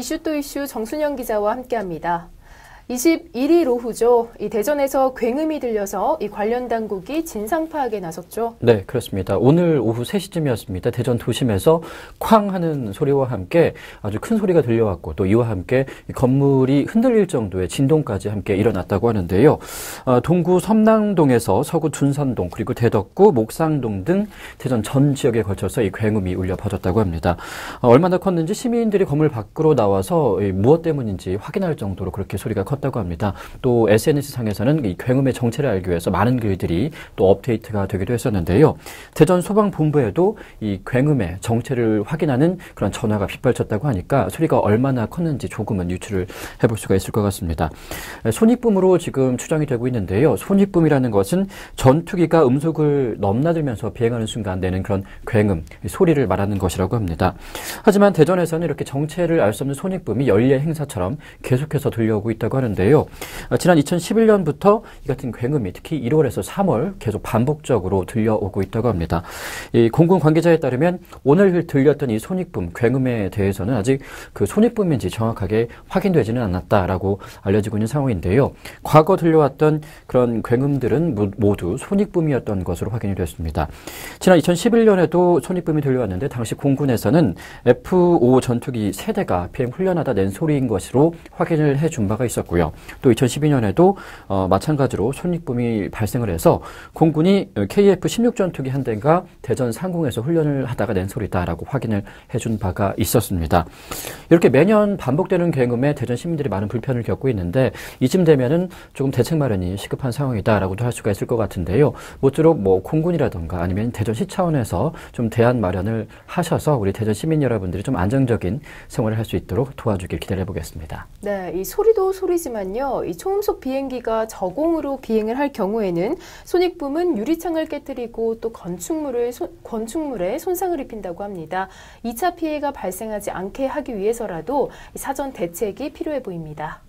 이슈 또 이슈 정순영 기자와 함께합니다. 21일 오후죠. 이 대전에서 굉음이 들려서 이 관련 당국이 진상 파악에 나섰죠. 네, 그렇습니다. 오늘 오후 3시쯤이었습니다. 대전 도심에서 쾅 하는 소리와 함께 아주 큰 소리가 들려왔고 또 이와 함께 건물이 흔들릴 정도의 진동까지 함께 일어났다고 하는데요. 동구 섬남동에서 서구 둔산동 그리고 대덕구 목상동 등 대전 전 지역에 걸쳐서 이 굉음이 울려 퍼졌다고 합니다. 얼마나 컸는지 시민들이 건물 밖으로 나와서 무엇 때문인지 확인할 정도로 그렇게 소리가 다고 합니다. 또 SNS상에서는 이 굉음의 정체를 알기 위해서 많은 글들이 또 업데이트가 되기도 했었는데요. 대전 소방본부에도 이 굉음의 정체를 확인하는 그런 전화가 빗발쳤다고 하니까 소리가 얼마나 컸는지 조금은 유추를 해볼 수가 있을 것 같습니다. 손익붐으로 지금 추정이 되고 있는데요. 손익붐이라는 것은 전투기가 음속을 넘나들면서 비행하는 순간 내는 그런 굉음, 소리를 말하는 것이라고 합니다. 하지만 대전에서는 이렇게 정체를 알 수 없는 손익붐이 연례 행사처럼 계속해서 들려오고 있다고 하는데요. 지난 2011년부터 이 같은 굉음이 특히 1월에서 3월 계속 반복적으로 들려오고 있다고 합니다. 이 공군 관계자에 따르면 오늘 들렸던 이 손익붐, 굉음에 대해서는 아직 그 손익붐인지 정확하게 확인되지는 않았다라고 알려지고 있는 상황인데요. 과거 들려왔던 그런 굉음들은 모두 손익붐이었던 것으로 확인이 됐습니다. 지난 2011년에도 손익붐이 들려왔는데 당시 공군에서는 F-5 전투기 세대가 비행 훈련하다 낸 소리인 것으로 확인을 해준 바가 있었고요. 또 2012년에도 마찬가지로 손익붐이 발생을 해서 공군이 KF-16 전투기 한 대가 대전 상공에서 훈련을 하다가 낸 소리다라고 확인을 해준 바가 있었습니다. 이렇게 매년 반복되는 굉음에 대전 시민들이 많은 불편을 겪고 있는데 이쯤 되면은 조금 대책 마련이 시급한 상황이다라고도 할 수가 있을 것 같은데요. 모쪼록 뭐 공군이라던가 아니면 대전시 차원에서 좀 대안 마련을 하셔서 우리 대전 시민 여러분들이 좀 안정적인 생활을 할 수 있도록 도와주길 기대해 보겠습니다. 네, 이 소리도 소리지만요. 이 초음속 비행기가 저공으로 비행을 할 경우에는 손익붐은 유리창을 깨뜨리고 또 건축물에 손상을 입힌다고 합니다. 2차 피해가 발생하지 않게 하기 위해서라도 사전 대책이 필요해 보입니다.